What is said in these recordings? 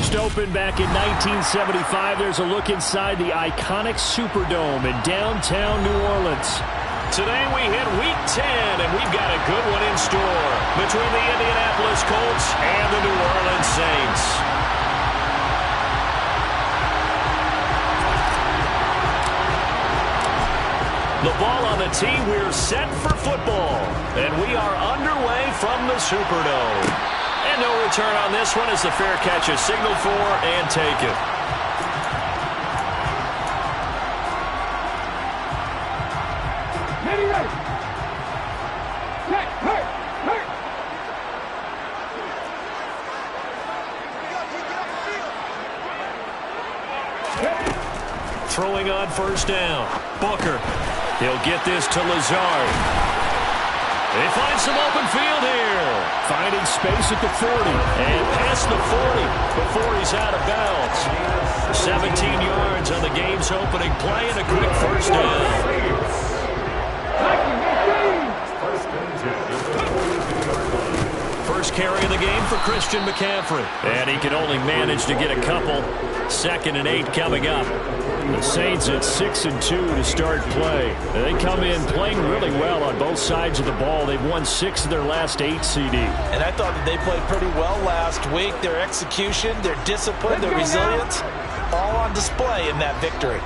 First opened back in 1975, there's a look inside the iconic Superdome in downtown New Orleans. Today we hit Week 10, and we've got a good one in store between the Indianapolis Colts and the New Orleans Saints. The ball on the tee, we're set for football, and we are underway from the Superdome. And no return on this one as the fair catch is signaled for and taken. Throwing on first down. Booker. He'll get this to Lazard. They find some open field here. Finding space at the 40. And past the 40 before he's out of bounds. 17 yards on the game's opening play and a quick first down. First carry of the game for Christian McCaffrey. And he can only manage to get a couple. 2nd and 8 coming up. The Saints at 6-2 to start play. They come in playing really well on both sides of the ball. They've won 6 of their last 8 CD. And I thought that they played pretty well last week. Their execution, their discipline, their resilience, all on display in that victory.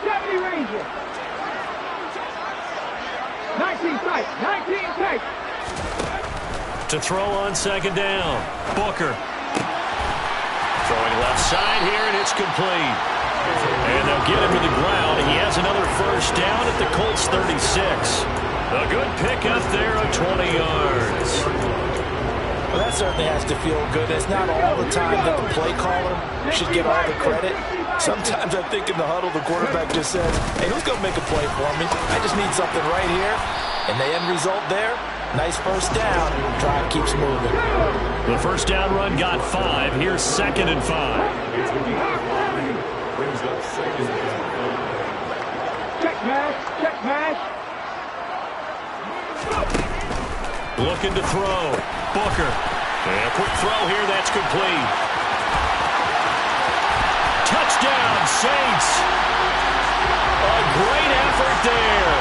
Deputy Ranger. 19 tight. 19 tight. To throw on second down. Booker. Throwing left side here, and it's complete. And they'll get him to the ground. He has another first down at the Colts 36. A good pickup there of 20 yards. Well, that certainly has to feel good. It's not all the time that the play caller should get all the credit. Sometimes I think in the huddle, the quarterback just says, hey, who's going to make a play for me? I just need something right here. And the end result there, nice first down. Drive keeps moving. The first down run got 5. Here's 2nd and 5. Check match. Check match. Looking to throw. Booker. And a quick throw here. That's complete. Touchdown, Saints. A great effort there.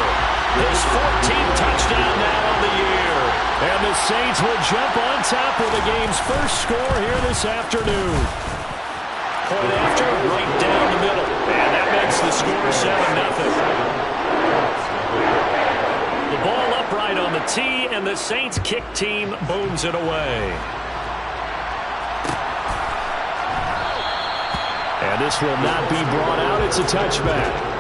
His 14th touchdown now on the year. And the Saints will jump on top with the game's first score here this afternoon. Point after, right down the middle. And that makes the score 7-0. The ball upright on the tee, and the Saints kick team booms it away. And this will not be brought out. It's a touchback.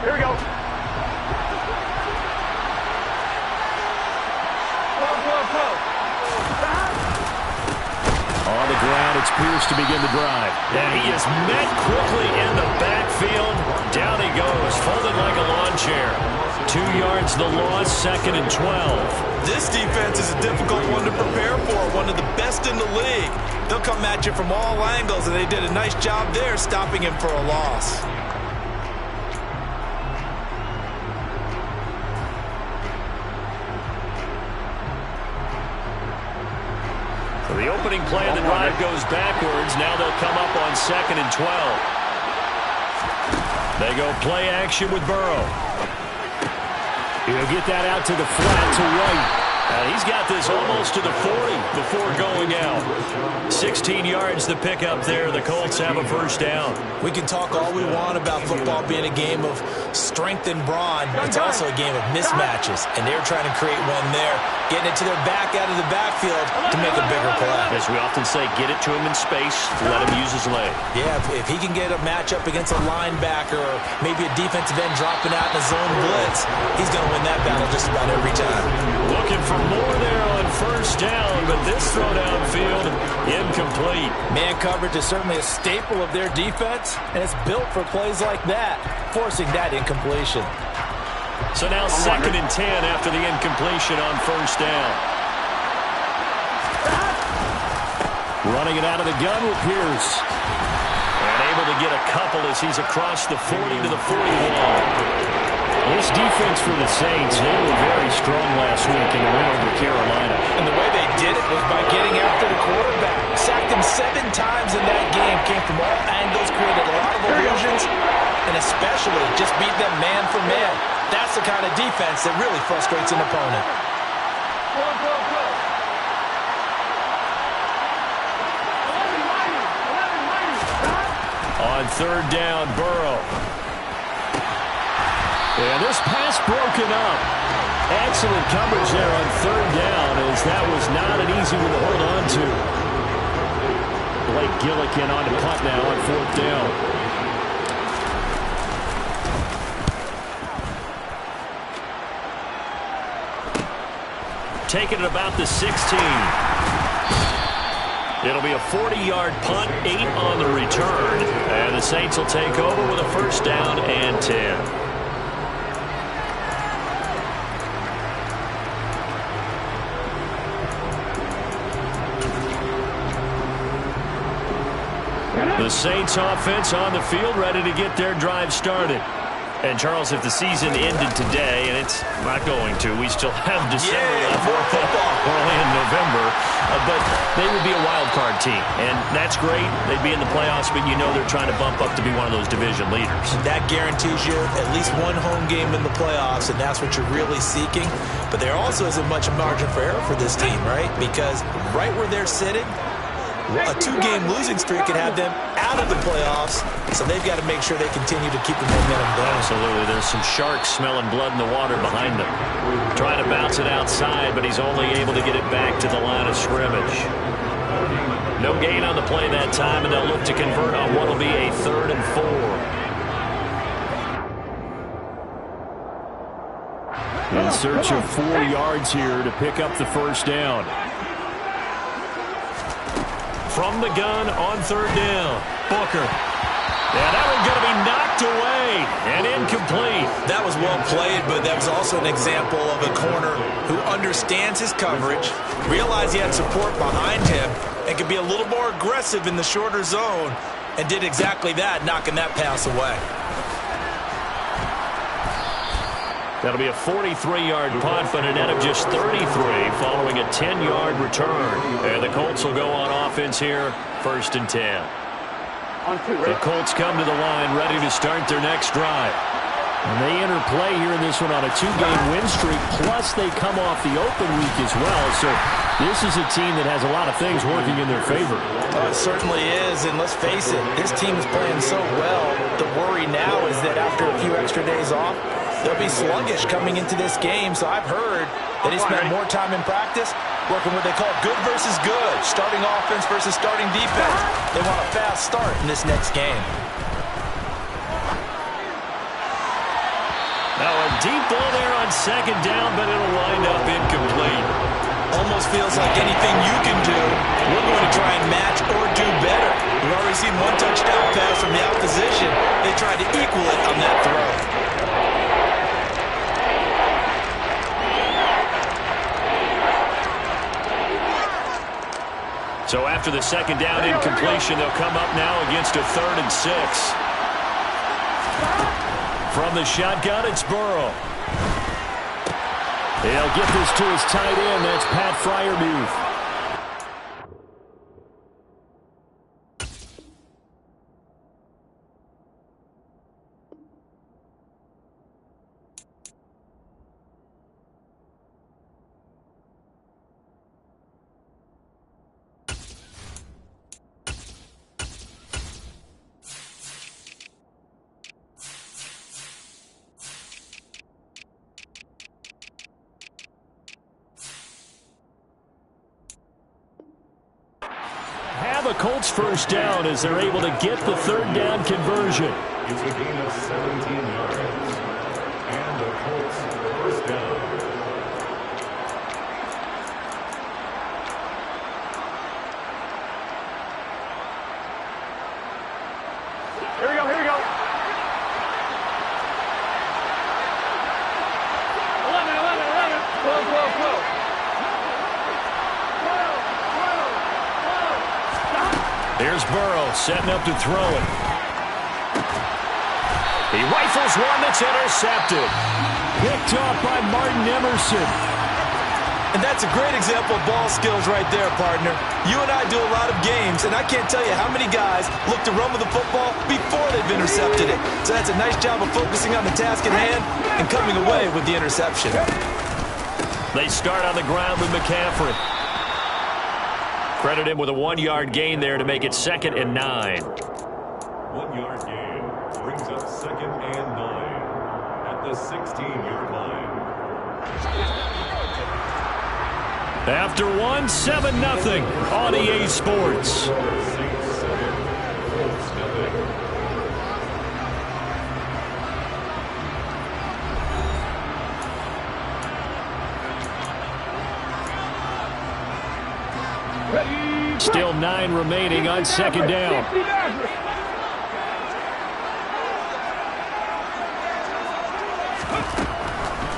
Here we go. On the ground, it's Pierce to begin the drive. And he is met quickly in the backfield. Down he goes, folded like a lawn chair. 2 yards the loss, 2nd and 12. This defense is a difficult one to prepare for, one of the best in the league. They'll come at you from all angles, and they did a nice job there stopping him for a loss. The opening play of the drive goes backwards. Now they'll come up on 2nd and 12. They go play action with Burrow. He'll get that out to the flat to White. He's got this almost to the 40 before going out. 16 yards to pick up there. The Colts have a first down. We can talk all we want about football being a game of strength and brawn. It's also a game of mismatches, and they're trying to create one there, getting it to their back out of the backfield to make a bigger play. As we often say, get it to him in space, let him use his leg. Yeah, if he can get a matchup against a linebacker or maybe a defensive end dropping out in a zone blitz, he's going to win that battle just about every time. Looking for more there on first down, but this throw downfield incomplete. Man coverage is certainly a staple of their defense, and it's built for plays like that, forcing that incompletion. So now 2nd and 10 after the incompletion on 1st down. Running it out of the gun with Pierce. And able to get a couple as he's across the 40 to the 41. This defense for the Saints, they were very strong last week in the win over Carolina. And the way they did it was by getting after the quarterback. Sacked him 7 times in that game. Came from all angles, created a lot of illusions, and especially just beat them man for man. That's the kind of defense that really frustrates an opponent. On 3rd down, Burrow. And this pass broken up. Excellent coverage there on 3rd down, as that was not an easy one to hold on to. Blake Gillikin on the punt now on 4th down. Taking it about the 16. It'll be a 40-yard punt, 8 on the return. And the Saints will take over with a 1st down and 10. The Saints offense on the field, ready to get their drive started. And, Charles, if the season ended today, and it's not going to, we still have December left. We're only in November. But they would be a wild card team. And that's great. They'd be in the playoffs, but you know they're trying to bump up to be one of those division leaders. That guarantees you at least one home game in the playoffs, and that's what you're really seeking. But there also isn't much margin for error for this team, right? Because right where they're sitting, a 2-game losing streak could have them out of the playoffs, so they've got to make sure they continue to keep the momentum going. Absolutely. There's some sharks smelling blood in the water behind them. Trying to bounce it outside, but he's only able to get it back to the line of scrimmage. No gain on the play that time, and they'll look to convert on what will be a 3rd and 4. In search of 4 yards here to pick up the 1st down. From the gun on 3rd down, Booker. And that one's going to be knocked away and incomplete. That was well played, but that was also an example of a corner who understands his coverage, realized he had support behind him, and could be a little more aggressive in the shorter zone, and did exactly that, knocking that pass away. That'll be a 43-yard punt, but a net of just 33 following a 10-yard return. And the Colts will go on offense here, 1st and 10. The Colts come to the line ready to start their next drive. And they enter play here in this one on a 2-game win streak, plus they come off the open week as well. So this is a team that has a lot of things working in their favor. Oh, it certainly is, and let's face it, this team is playing so well. The worry now is that after a few extra days off, they'll be sluggish coming into this game, so I've heard that they spend more time in practice working what they call good versus good, starting offense versus starting defense. They want a fast start in this next game. Now a deep ball there on 2nd down, but it'll wind up incomplete. Almost feels like anything you can do, we're going to try and match or do better. We've already seen one touchdown pass from the opposition. They tried to equal it on that throw. So after the 2nd down incompletion, they'll come up now against a 3rd and 6. From the shotgun, it's Burrow. He'll get this to his tight end. That's Pat Freiermuth. The Colts 1st down as they're able to get the 3rd down conversion. It's a gain of 17 yards. And the Colts 1st down. Here's Burrow setting up to throw it. He rifles one that's intercepted. Picked off by Martin Emerson. And that's a great example of ball skills right there, partner. You and I do a lot of games, and I can't tell you how many guys look to run with the football before they've intercepted it. So that's a nice job of focusing on the task at hand and coming away with the interception. They start on the ground with McCaffrey. Credit him with a 1-yard gain there to make it 2nd and 9. 1-yard gain brings up 2nd and 9 at the 16-yard line. After 1, 7-0 on EA Sports. Still 9 remaining on 2nd down.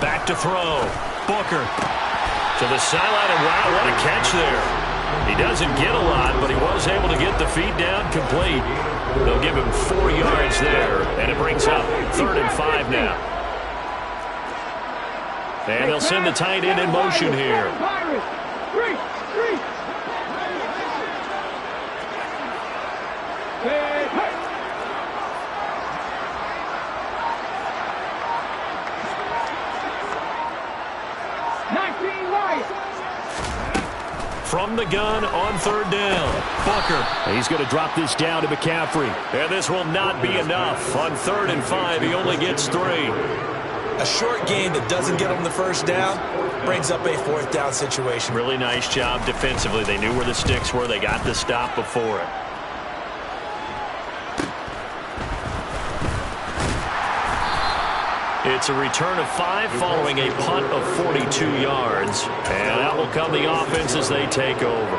Back to throw. Booker to the sideline, and wow, what a catch there. He doesn't get a lot, but he was able to get the feet down complete. They'll give him 4 yards there, and it brings up 3rd and 5 now. And they'll send the tight end in motion here. From the gun on 3rd down. Booker. He's going to drop this down to McCaffrey. And this will not be enough. On 3rd and 5, he only gets 3. A short gain that doesn't get him the first down brings up a 4th down situation. Really nice job defensively. They knew where the sticks were. They got the stop before it. It's a return of 5 following a punt of 42 yards. And out will come the offense as they take over.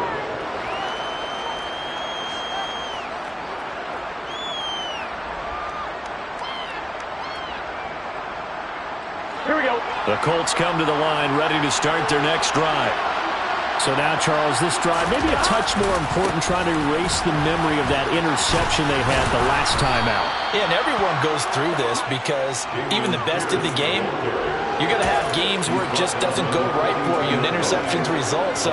Here we go. The Colts come to the line ready to start their next drive. So now, Charles, this drive maybe a touch more important, trying to erase the memory of that interception they had the last time out. Yeah, and everyone goes through this because even the best in the game, you're going to have games where it just doesn't go right for you and interceptions result. So,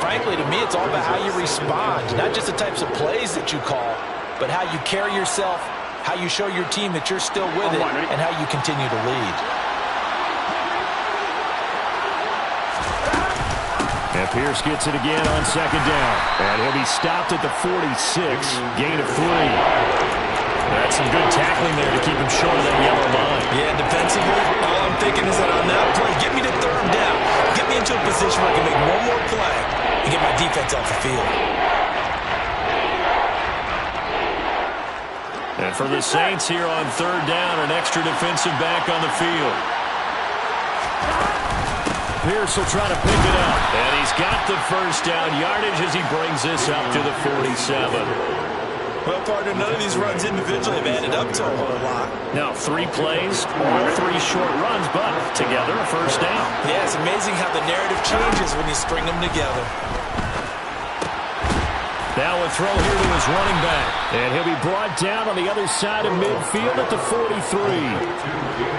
frankly, to me, it's all about how you respond, not just the types of plays that you call, but how you carry yourself, how you show your team that you're still with it, and how you continue to lead. And Pierce gets it again on 2nd down. And he'll be stopped at the 46, gain of 3. That's some good tackling there to keep him short of that yellow line. Yeah, defensively, all I'm thinking is that on that play, get me to 3rd down. Get me into a position where I can make one more play and get my defense off the field. And for the Saints here on 3rd down, an extra defensive back on the field. Pierce will try to pick it up. And he's got the 1st down yardage as he brings this up to the 47. Well, partner, none of these runs individually have added up to a whole lot. Now, 3 plays, all 3 short runs, but together a 1st down. Yeah, it's amazing how the narrative changes when you string them together. Now a throw here to his running back. And he'll be brought down on the other side of midfield at the 43.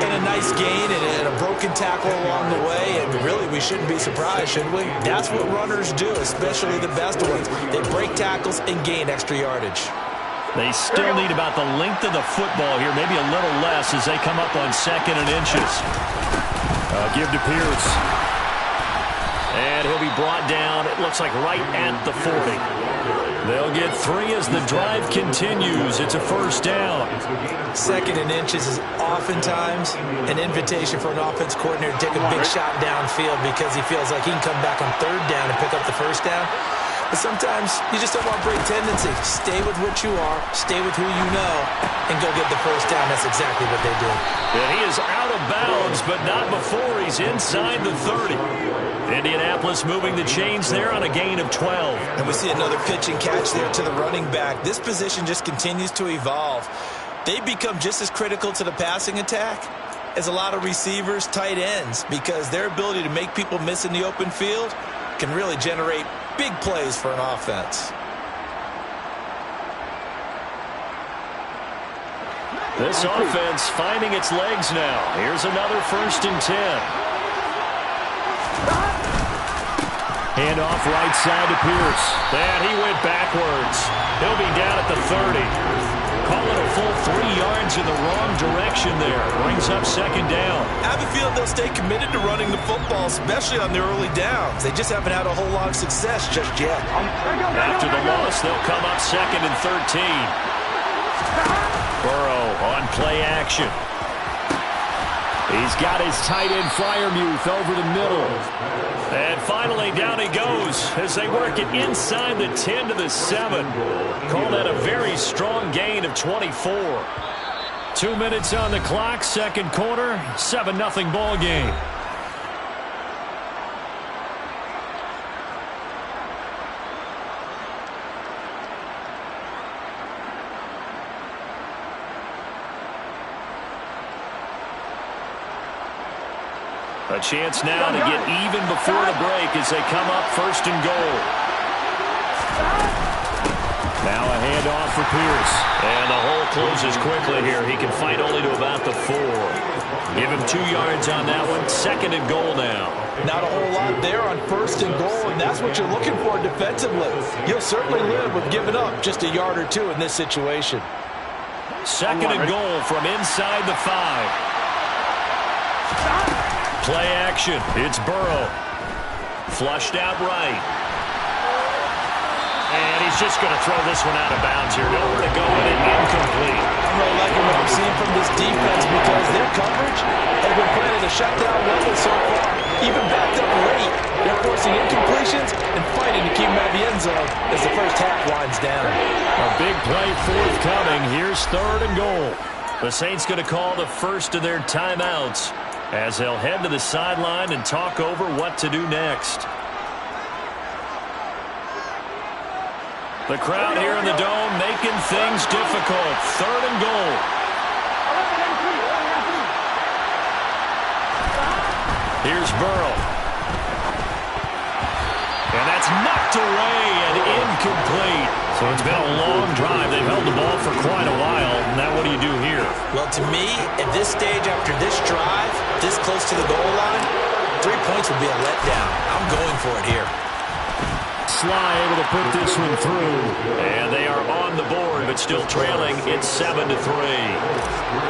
And a nice gain and a broken tackle along the way. And really, we shouldn't be surprised, should we? That's what runners do, especially the best ones. They break tackles and gain extra yardage. They still need about the length of the football here, maybe a little less as they come up on 2nd and inches. Give to Pierce. And he'll be brought down, it looks like right at the 40. They'll get 3 as the drive continues. It's a 1st down. 2nd and inches is oftentimes an invitation for an offense coordinator to take a big shot downfield because he feels like he can come back on 3rd down and pick up the 1st down. But sometimes you just don't want to break tendency. Stay with what you are, stay with who you know, and go get the 1st down. That's exactly what they did. And he is out of bounds, but not before he's inside the 30. Indianapolis moving the chains there on a gain of 12. And we see another pitch and catch there to the running back. This position just continues to evolve. They become just as critical to the passing attack as a lot of receivers, tight ends, because their ability to make people miss in the open field can really generate big plays for an offense. This offense finding its legs now. Here's another 1st and 10. Handoff right side to Pierce. And he went backwards. He'll be down at the 30. Call it a full 3 yards in the wrong direction there. Brings up 2nd down. I have a feeling they'll stay committed to running the football, especially on their early downs. They just haven't had a whole lot of success just yet. After the loss, they'll come up 2nd and 13. Burrow on play action. He's got his tight end Freiermuth over the middle. And finally down he goes as they work it inside the 10 to the 7. Call that a very strong gain of 24. 2 minutes on the clock, 2nd quarter, 7-0 ball game. A chance now to get even before the break as they come up 1st and goal. Now a handoff for Pierce. And the hole closes quickly here. He can fight only to about the 4. Give him 2 yards on that one. 2nd and goal now. Not a whole lot there on 1st and goal, and that's what you're looking for defensively. You'll certainly live with giving up just a yard or 2 in this situation. 2nd and goal from inside the 5. Play action. It's Burrow. Flushed out right. And he's just going to throw this one out of bounds here. Nowhere to go with it. Incomplete. I'm really liking what I'm seeing from this defense because their coverage has been playing at a shutdown level so far. Even backed up late, they're forcing incompletions and fighting to keep them out of the end zone as the first half winds down. A big play forthcoming. Here's 3rd and goal. The Saints going to call the first of their timeouts as they'll head to the sideline and talk over what to do next. The crowd here in the Dome making things difficult. 3rd and goal. Here's Burrow. And that's knocked away and incomplete. So it's been a long drive. They've held the ball for quite a while. Now what do you do here? Well, to me, at this stage after this drive, this close to the goal line, 3 points would be a letdown. I'm going for it here. Sly able to put this one through. And they are on the board, but still trailing. It's 7-3.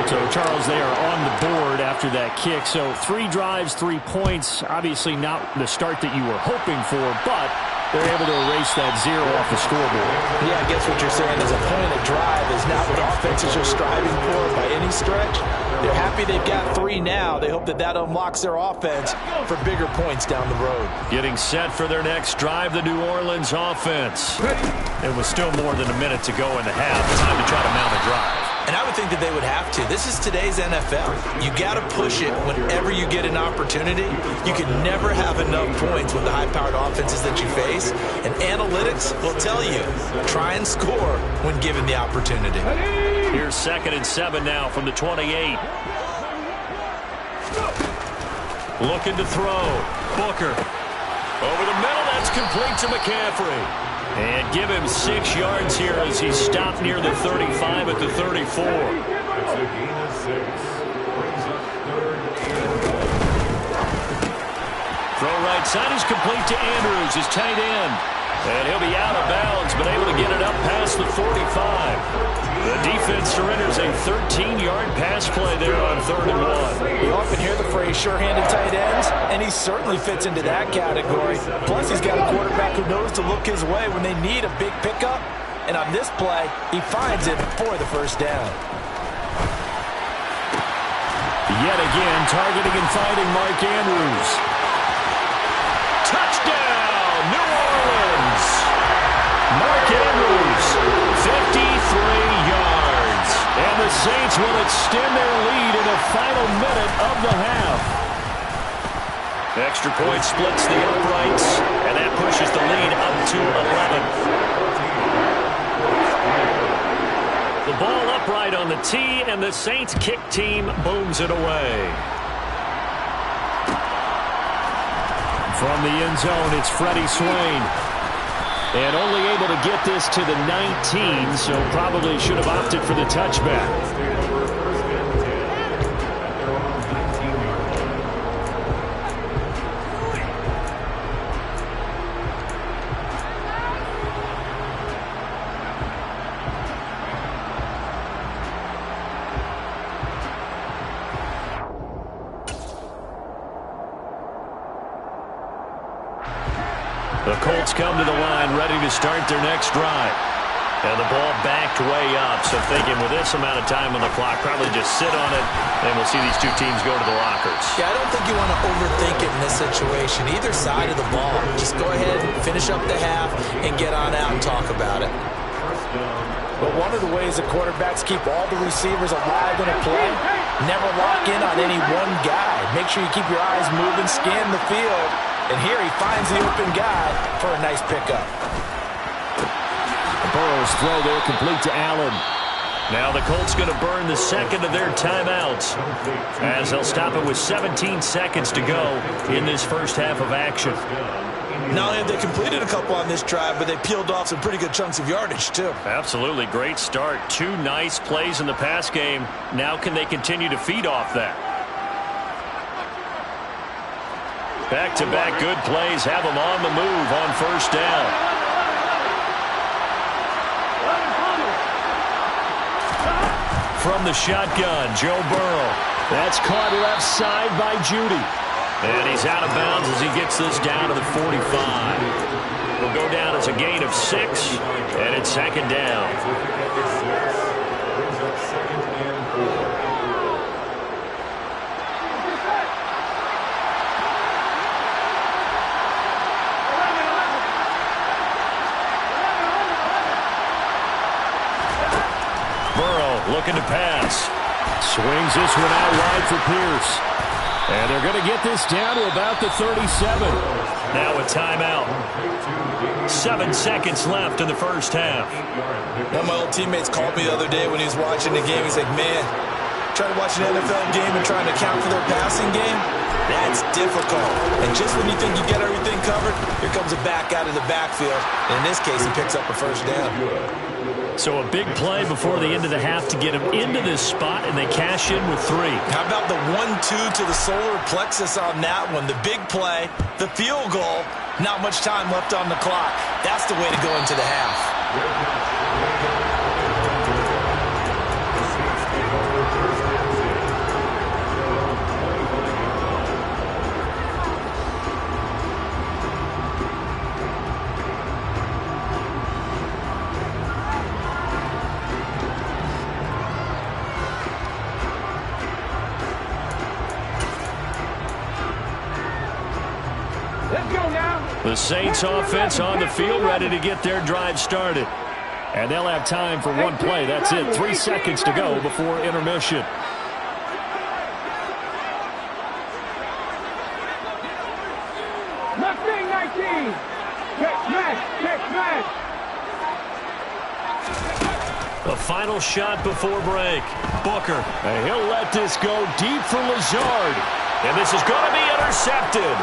So, Charles, they are on the board after that kick. So 3 drives, 3 points. Obviously not the start that you were hoping for, but they're able to erase that 0 off the scoreboard. Yeah, I guess what you're saying is a point of drive is not what offenses are striving for by any stretch. They're happy they've got 3 now. They hope that that unlocks their offense for bigger points down the road. Getting set for their next drive, the New Orleans offense. It was still more than a minute to go in the half. Time to try to mount a drive. And I would think that they would have to. This is today's NFL. You got to push it whenever you get an opportunity. You can never have enough points with the high-powered offenses that you face. And analytics will tell you, try and score when given the opportunity. Here's 2nd and 7 now from the 28. Looking to throw. Booker. Over the middle, that's complete to McCaffrey. And give him 6 yards here as he's stopped near the 35 at the 34. That's a gain of 6. Brings up 3rd and goal. Throw right side is complete to Andrews, his tight end. And he'll be out of bounds, but able to get it up past the 45. The defense surrenders a 13-yard pass play there on 3rd and 1. We often hear the phrase sure-handed tight ends, and he certainly fits into that category. Plus, he's got a quarterback who knows to look his way when they need a big pickup. And on this play, he finds it for the first down. Yet again, targeting and fighting Mark Andrews. Touchdown, New Orleans! Mark Andrews, 53 yards. And the Saints will extend their lead in the final minute of the half. Extra point splits the uprights, and that pushes the lead up to 11. The ball upright on the tee, and the Saints kick team booms it away. From the end zone, it's Freddie Swain. And only able to get this to the 19, so probably should have opted for the touchback. The Colts come to the line ready to start their next drive. And the ball backed way up. So thinking with this amount of time on the clock, probably just sit on it, and we'll see these two teams go to the lockers. Yeah, I don't think you want to overthink it in this situation. Either side of the ball. Just go ahead, finish up the half, and get on out and talk about it. But one of the ways the quarterbacks keep all the receivers alive in a play, never lock in on any one guy. Make sure you keep your eyes moving, scan the field, and here he finds the open guy for a nice pickup. Burrow's throw there complete to Allen. Now the Colts going to burn the second of their timeouts as they'll stop it with 17 seconds to go in this first half of action. Not only have they completed a couple on this drive, but they peeled off some pretty good chunks of yardage, too. Absolutely. Great start. Two nice plays in the pass game. Now can they continue to feed off that? Back-to-back good plays have them on the move on first down. From the shotgun, Joe Burrow. That's caught left side by Judy. And he's out of bounds as he gets this down to the 45. Will go down as a gain of 6, and it's second down. Looking to pass. Swings this one out wide for Pierce. And they're going to get this down to about the 37. Now a timeout. 7 seconds left in the first half. One of my old teammates called me the other day when he was watching the game. He's like, man, trying to watch an NFL game and trying to account for their passing game? That's difficult. And just when you think you get everything covered, here comes a back out of the backfield. And in this case, he picks up a first down. So a big play before the end of the half to get him into this spot, and they cash in with 3. How about the 1-2 to the solar plexus on that one? The big play, the field goal, not much time left on the clock. That's the way to go into the half. The Saints offense on the field ready to get their drive started. And they'll have time for one play. That's it. 3 seconds to go before intermission. Left wing 19. Check smash. Check smash. The final shot before break. Booker. And he'll let this go deep for Lazard. And this is going to be intercepted.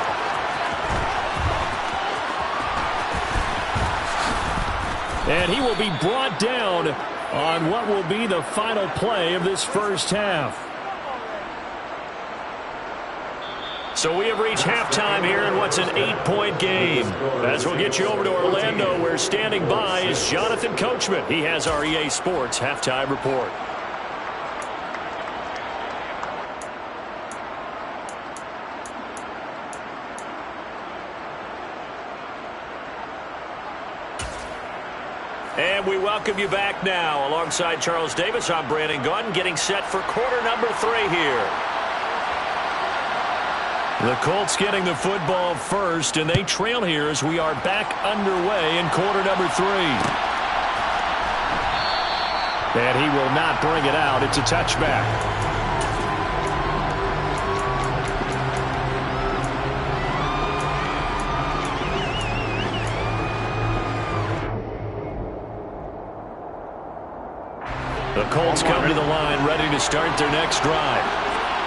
And he will be brought down on what will be the final play of this first half. So we have reached halftime here in what's an 8-point game. As we'll get you over to Orlando, where standing by is Jonathan Coachman. He has our EA Sports halftime report. And we welcome you back now. Alongside Charles Davis, I'm Brandon Gaudin, getting set for quarter number 3 here. The Colts getting the football first, and they trail here as we are back underway in quarter number 3. And he will not bring it out. It's a touchback. The Colts come to the line ready to start their next drive.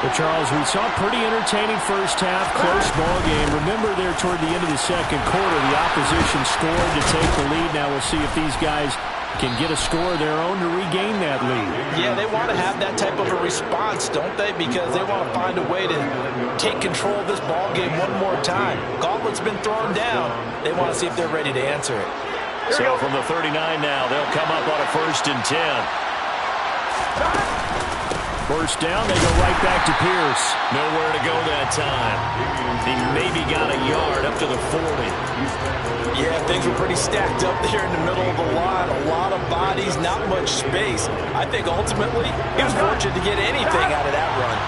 Well, Charles, we saw a pretty entertaining first half, close ball game. Remember there toward the end of the second quarter, the opposition scored to take the lead. Now we'll see if these guys can get a score of their own to regain that lead. Yeah, they want to have that type of a response, don't they? Because they want to find a way to take control of this ball game one more time. Gauntlet's been thrown down. They want to see if they're ready to answer it. So from the 39 now, they'll come up on a 1st and 10. First down, they go right back to Pierce. Nowhere to go that time. He maybe got a yard up to the 40. Yeah, things were pretty stacked up there in the middle of the line. A lot of bodies, not much space. I think ultimately he was fortunate to get anything out of that run.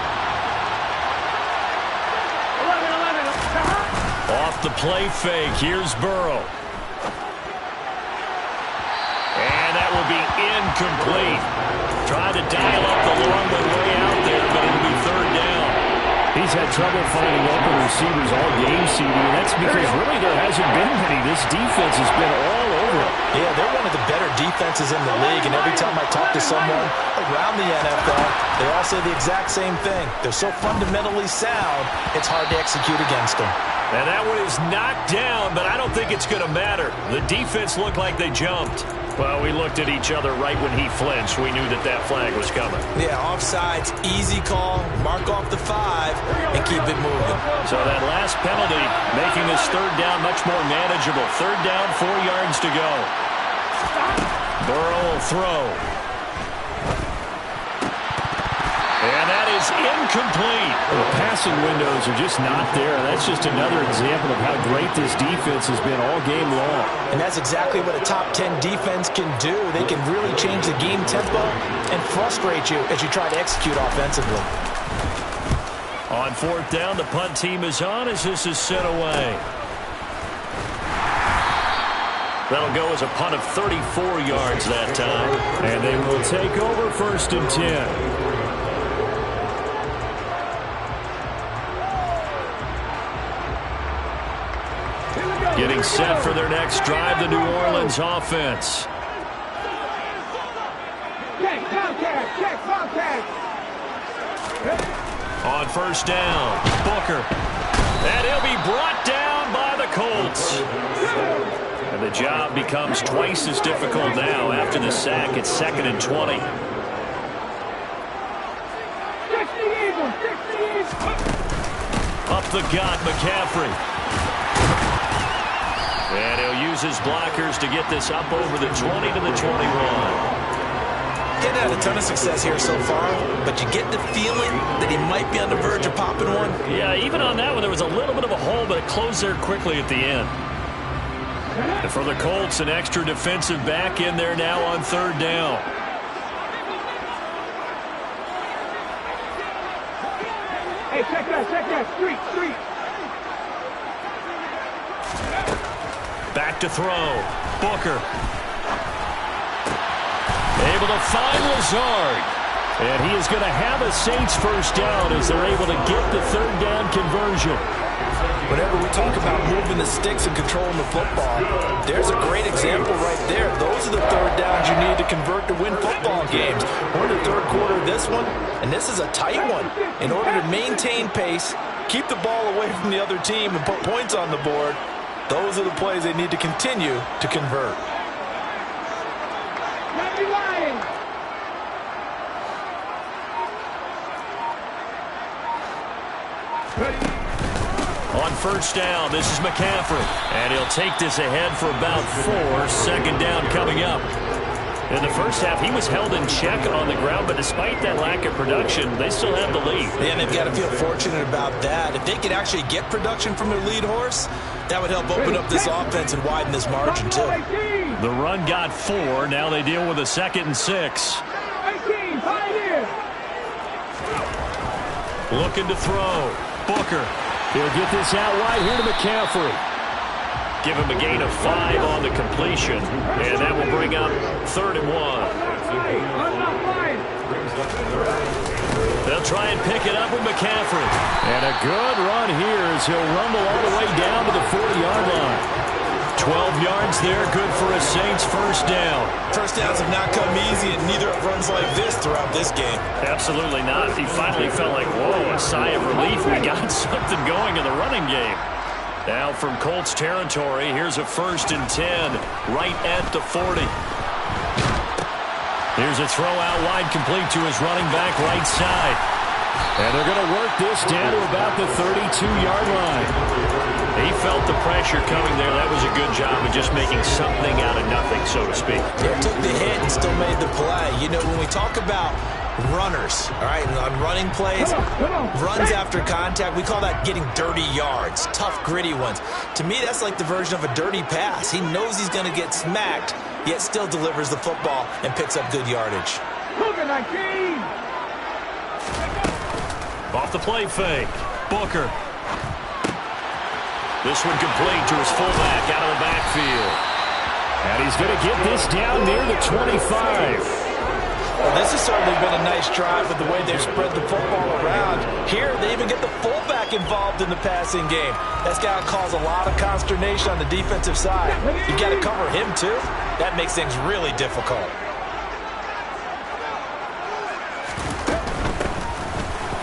Off the play fake, here's Burrow. And that will be incomplete. Tried to dial up the long way out there, but it'll be third down. He's had trouble finding open receivers all game, CD, and that's because really there hasn't been many. This defense has been all over it. Yeah, they're one of the better defenses in the league, and every time I talk to someone around the NFL, they all say the exact same thing. They're so fundamentally sound, it's hard to execute against them. And that one is knocked down, but I don't think it's going to matter. The defense looked like they jumped. Well, we looked at each other right when he flinched. We knew that that flag was coming. Yeah, offsides, easy call, mark off the 5, and keep it moving. So that last penalty making this third down much more manageable. Third down, 4 yards to go. Burrow will throw. And that is incomplete. The passing windows are just not there. That's just another example of how great this defense has been all game long. And that's exactly what a top 10 defense can do. They can really change the game tempo and frustrate you as you try to execute offensively. On fourth down, the punt team is on as this is set away. That'll go as a punt of 34 yards that time. And they will take over first and 10. Getting set for their next drive, the New Orleans offense. On first down, Booker. And he'll be brought down by the Colts. And the job becomes twice as difficult now after the sack. It's 2nd and 20. Up the gut, McCaffrey. And he'll use his blockers to get this up over the 20 to the 21. He's had a ton of success here so far, but you get the feeling that he might be on the verge of popping one. Yeah, even on that one, there was a little bit of a hole, but it closed there quickly at the end. And for the Colts, an extra defensive back in there now on third down. Hey, check that, street. Back to throw. Booker. Able to find Lazard. And he is going to have a Saints first down as they're able to get the third down conversion. Whenever we talk about moving the sticks and controlling the football, there's a great example right there. Those are the third downs you need to convert to win football games. We're in the third quarter of this one, and this is a tight one. In order to maintain pace, keep the ball away from the other team, and put points on the board, those are the plays they need to continue to convert. On first down, this is McCaffrey. And he'll take this ahead for about 4. Second down coming up. In the first half, he was held in check on the ground, but despite that lack of production, they still have the lead. And they've got to feel fortunate about that. If they could actually get production from their lead horse, that would help open up this offense and widen this margin, too. The run got 4. Now they deal with a 2nd and 6. Looking to throw. Booker. He'll get this out wide here to McCaffrey. Give him a gain of 5 on the completion, and that will bring up 3rd and 1. They'll try and pick it up with McCaffrey. And a good run here as he'll rumble all the way down to the 40-yard line. 12 yards there, good for a Saints first down. First downs have not come easy, and neither have runs like this throughout this game. Absolutely not. He finally felt like, whoa, a sigh of relief. We got something going in the running game. Now from Colts territory, here's a 1st and 10 right at the 40. Here's a throw out wide complete to his running back right side. And they're going to work this down to about the 32-yard line. He felt the pressure coming there. That was a good job of just making something out of nothing, so to speak. Yeah, took the hit and still made the play. You know, when we talk about runners, all right, on running plays, runs after contact, we call that getting dirty yards, tough, gritty ones. To me, that's like the version of a dirty pass. He knows he's going to get smacked, yet still delivers the football and picks up good yardage. Off the play fake. Booker. This one complete to his fullback out of the backfield. And he's going to get this down near the 25. Well, this has certainly been a nice drive with the way they've spread the football around. Here, they even get the fullback involved in the passing game. That's got to cause a lot of consternation on the defensive side. You got to cover him, too. That makes things really difficult.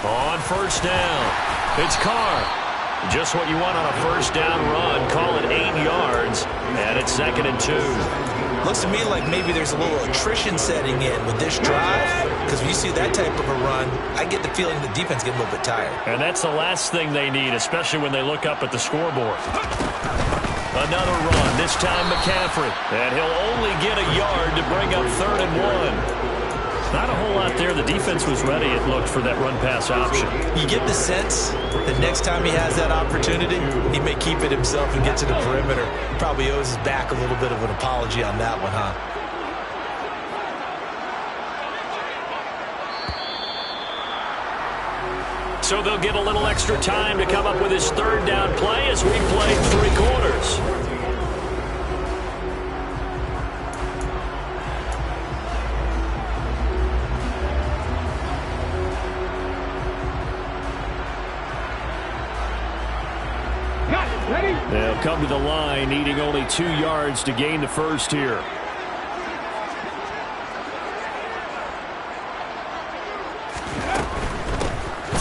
On first down, it's Carr. Just what you want on a first down run. Call it 8 yards, and it's 2nd and 2. Looks to me like maybe there's a little attrition setting in with this drive, because when you see that type of a run, I get the feeling the defense gets a little bit tired. And that's the last thing they need, especially when they look up at the scoreboard. Another run, this time McCaffrey. And he'll only get a yard to bring up 3rd and 1. Not a whole lot there. The defense was ready, it looked, for that run-pass option. You get the sense that next time he has that opportunity, he may keep it himself and get to the perimeter. Probably owes his back a little bit of an apology on that one, huh? So they'll get a little extra time to come up with his 3rd down play as we play 3 quarters. They'll come to the line, needing only 2 yards to gain the first here.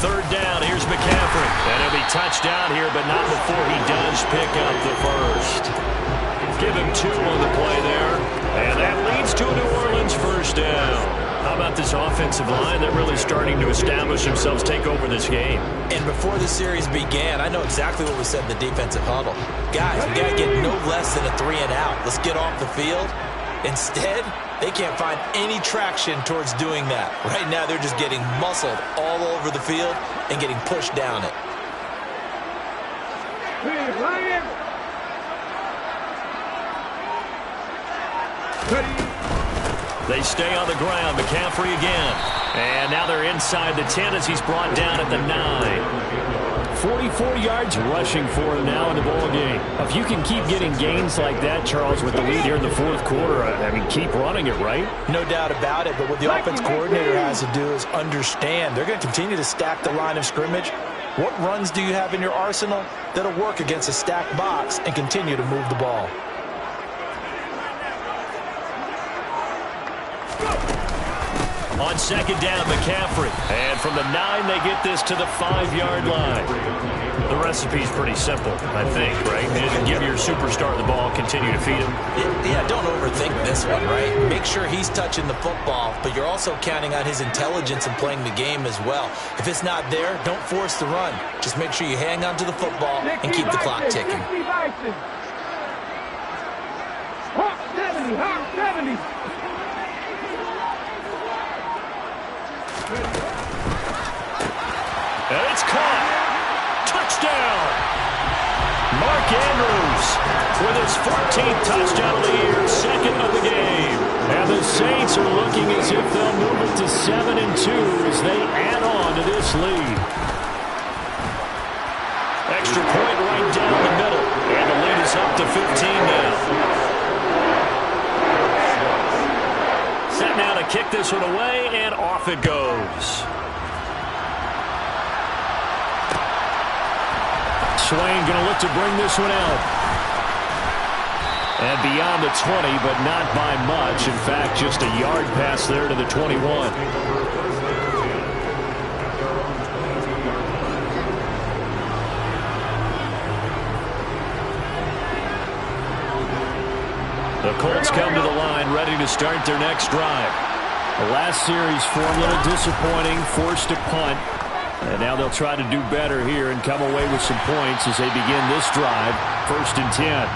Third down, here's McCaffrey. And he'll be touchdown here, but not before he does pick up the first. Give him 2 on the play there. And that leads to a New Orleans first down. How about this offensive line? They're really starting to establish themselves, take over this game. And before the series began, I know exactly what we said in the defensive huddle. Guys, we got to get no less than a 3 and out. Let's get off the field. Instead, they can't find any traction towards doing that. Right now, they're just getting muscled all over the field and getting pushed down it. They stay on the ground. McCaffrey again. And now they're inside the 10 as he's brought down at the 9. 44 yards rushing for him now in the ball game. If you can keep getting gains like that, Charles, with the lead here in the 4th quarter, I mean, keep running it, right? No doubt about it, but what the offense coordinator has to do is understand they're going to continue to stack the line of scrimmage. What runs do you have in your arsenal that'll work against a stacked box and continue to move the ball? On 2nd down, McCaffrey. And from the 9, they get this to the 5-yard line. The recipe's pretty simple, I think, right? Just give your superstar the ball, continue to feed him. Yeah, don't overthink this one, right? Make sure he's touching the football, but you're also counting on his intelligence and playing the game as well. If it's not there, don't force the run. Just make sure you hang on to the football and keep the clock ticking. Hawk 70, Hawk 70. And it's caught. Touchdown. Mark Andrews with his 14th touchdown of the year, 2nd of the game. And the Saints are looking as if they'll move it to 7 and 2 as they add on to this lead. Extra point right down the middle. And the lead is up to 15 now. Set now to kick this one away, and off it goes. Swain going to look to bring this one out. And beyond the 20, but not by much. In fact, just a yard pass there to the 21. The Colts come to the line, ready to start their next drive. The last series for a little disappointing, forced to punt. And now they'll try to do better here and come away with some points as they begin this drive. 1st and 10.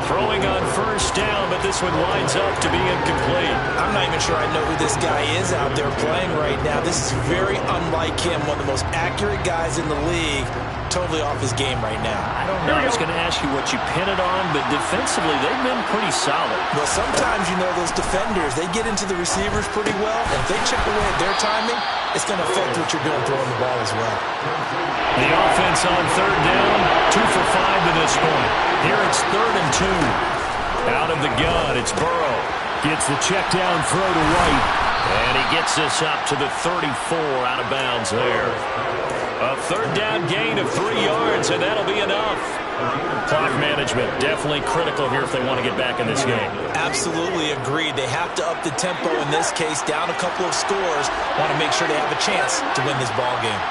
Throwing on first down, but this one winds up to be incomplete. I'm not even sure I know who this guy is out there playing right now. This is very unlike him, one of the most accurate guys in the league. totally off his game right now. I don't know. I was going to ask you what you pin it on, but defensively, they've been pretty solid. Well, sometimes, you know, those defenders, they get into the receivers pretty well. And if they chip away at their timing, it's going to affect what you're doing throwing the ball as well. The offense on third down, 2 for 5 to this point. Here it's 3rd and 2. Out of the gun, it's Burrow. Gets the check down throw to White. And he gets this up to the 34, out of bounds there. A third down gain of 3 yards, and that'll be enough. Clock management definitely critical here if they want to get back in this game. Absolutely agreed. They have to up the tempo in this case, down a couple of scores. Want to make sure they have a chance to win this ball game.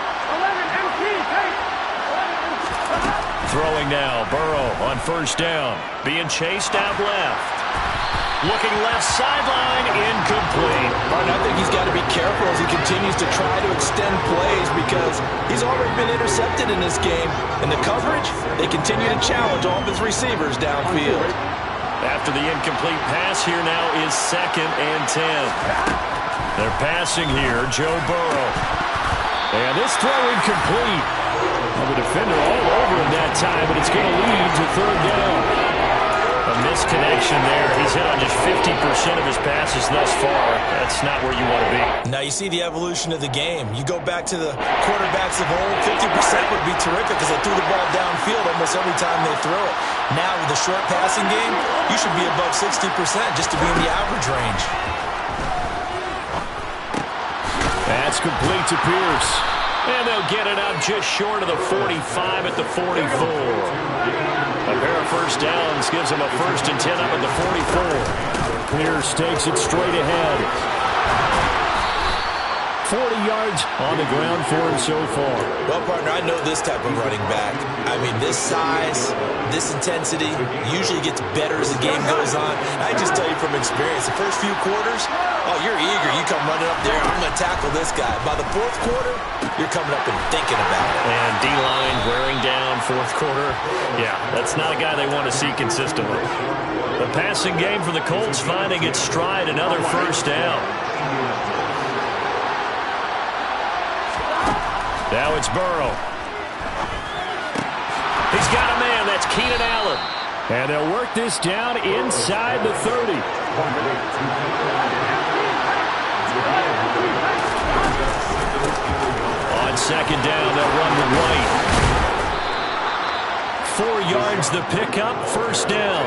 Throwing now, Burrow on first down. Being chased out left. Looking left sideline, incomplete. Martin, I think he's got to be careful as he continues to try to extend plays because he's already been intercepted in this game. And the coverage, they continue to challenge all of his receivers downfield. After the incomplete pass, here now is 2nd and 10. They're passing here, Joe Burrow. And this throw incomplete. Well, the defender all over him that time, but it's going to lead to 3rd down. A misconnection there. He's hit on just 50% of his passes thus far. That's not where you want to be. Now you see the evolution of the game. You go back to the quarterbacks of old, 50% would be terrific because they threw the ball downfield almost every time they throw it. Now with the short passing game, you should be above 60% just to be in the average range. That's complete to Pierce. And they'll get it up just short of the 45 at the 44. A pair of first downs gives them a 1st and 10 up at the 44. Pierce takes it straight ahead. 40 yards on the ground for him so far. Well, partner, I know this type of running back. I mean, this size, this intensity usually gets better as the game goes on. I just tell you from experience, the first few quarters, oh, you're eager. You come running up there, I'm going to tackle this guy. By the 4th quarter, you're coming up and thinking about it. And D-line wearing down 4th quarter. Yeah, that's not a guy they want to see consistently. The passing game for the Colts finding its stride, another first down. Now it's Burrow. He's got a man. That's Keenan Allen. And they'll work this down inside the 30. On 2nd down, they'll run with White. 4 yards the pickup, first down.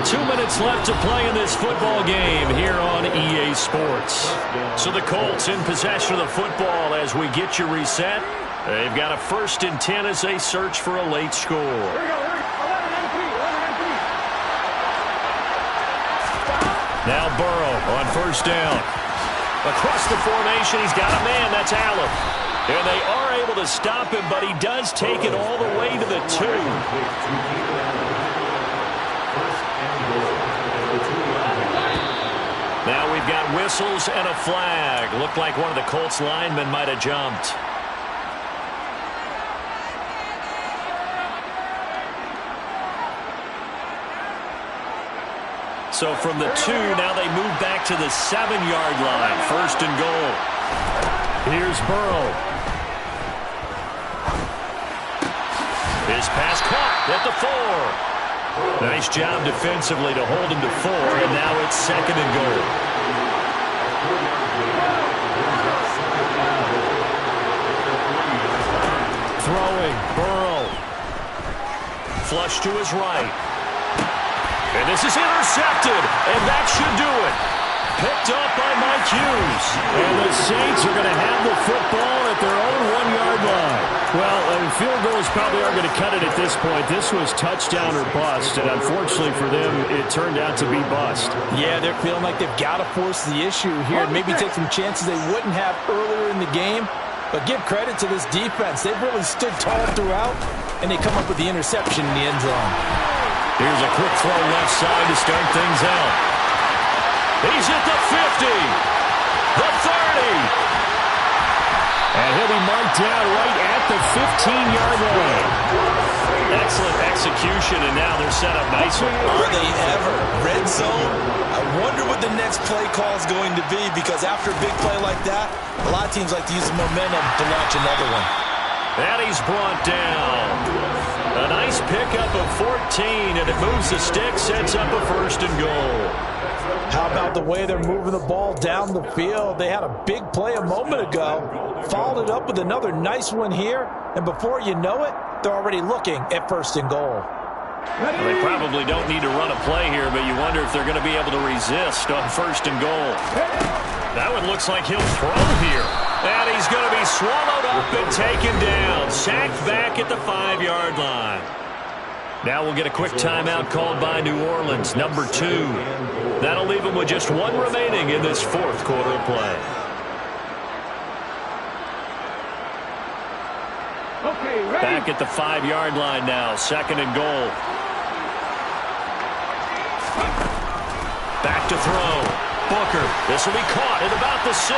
2 minutes left to play in this football game here on EA Sports. So the Colts in possession of the football as we get you reset. They've got a 1st and 10 as they search for a late score. Now Burrow on first down. Across the formation, he's got a man. That's Allen. And they are able to stop him, but he does take it all the way to the 2. Now we've got whistles and a flag. Looked like one of the Colts linemen might have jumped. So from the 2, now they move back to the 7-yard line. 1st and goal. Here's Burrow. His pass caught at the 4. Nice job defensively to hold him to 4, and now it's 2nd and goal. Throwing, Burrow. Flush to his right. And this is intercepted, and that should do it. Picked up by Mike Hughes. And the Saints are going to have the football at their own 1-yard line. Well, field goals probably are going to cut it at this point. This was touchdown or bust, and unfortunately for them, it turned out to be bust. Yeah, they're feeling like they've got to force the issue here and maybe take some chances they wouldn't have earlier in the game. But give credit to this defense. They've really stood tall throughout, and they come up with the interception in the end zone. Here's a quick throw left side to start things out. He's at the 50, the 30. And he'll be marked down right at the 15-yard line. Excellent execution, and now they're set up nicely. Are they ever? Red zone? I wonder what the next play call is going to be, because after a big play like that, a lot of teams like to use the momentum to launch another one. And he's brought down. A nice pickup of 14, and it moves the stick, sets up a 1st and goal. How about the way they're moving the ball down the field? They had a big play a moment ago, followed it up with another nice one here, and before you know it, they're already looking at 1st and goal. Well, they probably don't need to run a play here, but you wonder if they're going to be able to resist on 1st and goal. That one looks like he'll throw here. And he's going to be swallowed up and taken down. Sacked back at the 5-yard line. Now we'll get a quick timeout called by New Orleans, number 2. That'll leave them with just 1 remaining in this 4th quarter of play. Okay, ready. Back at the 5-yard line now, 2nd and goal. Back to throw. Booker. This will be caught at about the 6.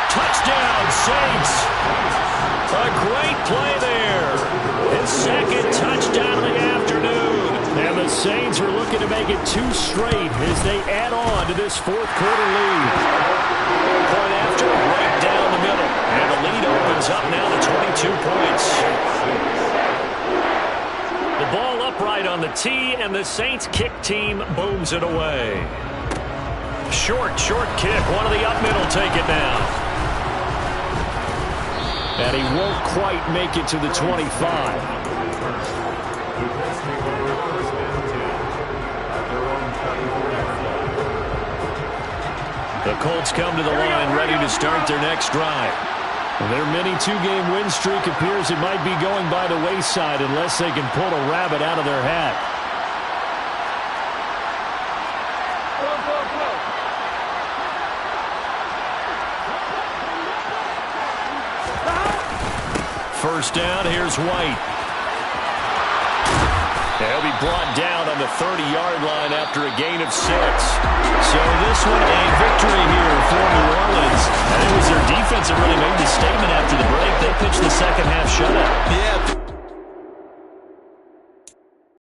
Touchdown, Saints. A great play there. His 2nd touchdown of the afternoon. And the Saints are looking to make it 2 straight as they add on to this 4th quarter lead. Point after, right down the middle. And the lead opens up now to 22 points. The ball upright on the tee, and the Saints kick team booms it away. Short kick. One of the up middle take it now. And he won't quite make it to the 25. The Colts come to the line ready to start their next drive. Their mini 2-game win streak appears it might be going by the wayside unless they can pull a rabbit out of their hat. First down, here's White. He'll be brought down on the 30-yard line after a gain of 6. So this one a victory here for New Orleans. And it was their defense that really made the statement after the break. They pitched the second half shutout. Yeah.